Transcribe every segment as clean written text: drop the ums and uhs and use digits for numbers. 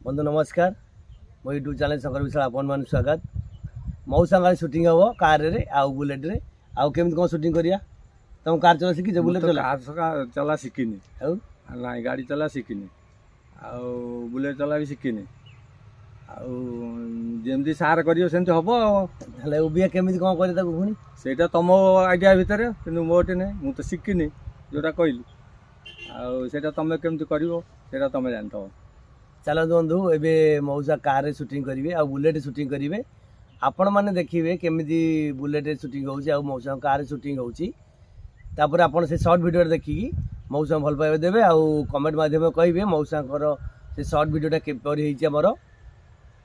बंधु नमस्कार मो यूट्यूब चैनल शंकर विशाल आपण मान स्वागत। मौसा शूटिंग हम कार रे आउ बुलेट रे आउ केमती कौन शूटिंग करिया तुम कार चला शिखी बुलेट चला शिखिनी ना गाड़ी चला शिखिनी आउ बुलेट चला भी शिखिनी आमती सार कर उबिया केमती कौन कर पुणी सेटा तुम आइडिया भितर कि मोटे ना मु तो शिखिनी जोटा कहली आटा तुम केमती कर तुम जान चलो बंधु एबे मौसा कार रे शूटिंग करेंगे आ बुलेट शूटिंग करेंगे आपण मैंने देखिए केमी बुलेट शूटिंग हो मौसा कार शूटिंग होपर आप सर्ट भिडियो देखिकी मौसा भल पाइबा देवे आउ कमेंट मध्यम कहे मौसा से सर्ट भिडियोटा केपर होमर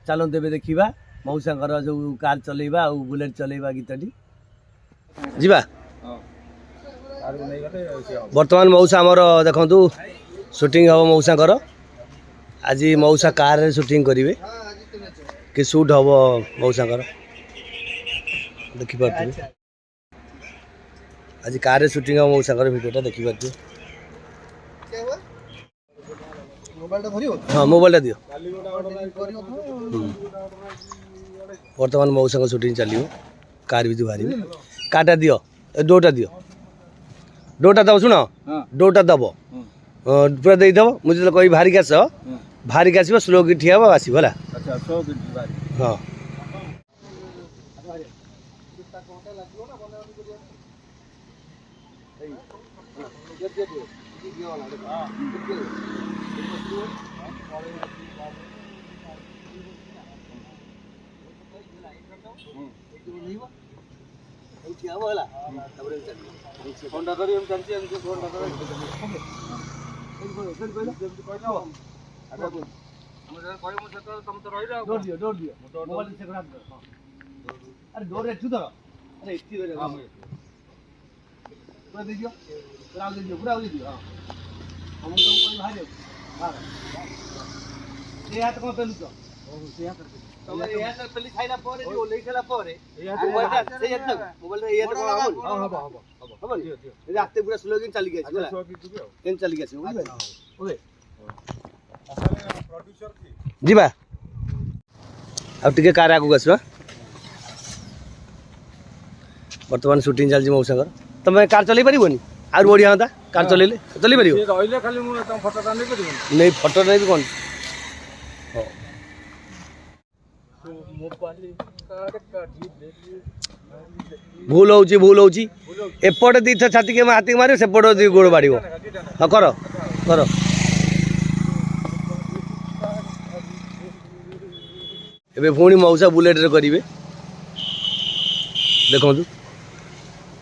चलते ए देखा मौसा जो कार चलेबा आ बुलेट चलेबा गीतटी जीवा बर्तमान मौसा आमर देखु शूटिंग हम मौसा आज मौसा कार रे शूटिंग करेंगे कि शूट हम मौसा देखिपे आज कार रे शूटिंग हम मौसा भिडियोटा देखिपे हाँ मोबाइल दियो बर्तमान मौसा शूटिंग चलो कार भी बाहर कार्टा दियो डोटा दियो डोटा दब शुण डोटा दब पूरा देदेव मुझे कही बाहरिक आस स्लो कि ठिया आसो है हाँ जीवा आगे कार आगे आसवा बर्तमान शूटिंग चलती मौसा तुम कार चल पारनी आर बढ़िया हाँ कार चल चल पार नहीं फटो नहीं कौन भूल होपटे दी थर छाती के हाथी मारे सेपट गोड़ बाड़ हाँ कर कर एबे पुणी मौसा बुलेट रे करेंगे देखु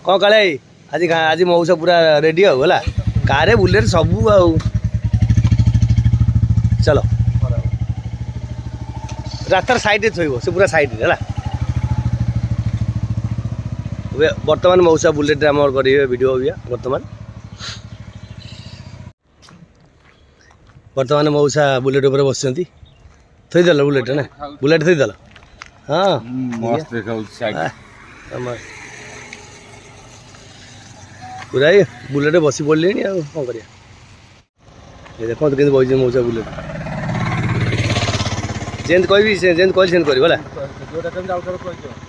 कौन काले आज आज मौसा पूरा रेडी है कार बुलेट सबू आ चलो रास्तार साइड थोब से पूरा साइड है बर्तमान मौसा बुलेट आम करेंगे वीडियो भी बर्तमान मौसा बुलेट उपर बस थईदेल बुलेट ना बुलेट थईदेल हाँ पूरा बुलेट बसी पड़े कौन कर देखो तो बस मौसा बुलेट जेमती कह जेमती कह कर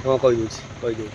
हाँ कहीदे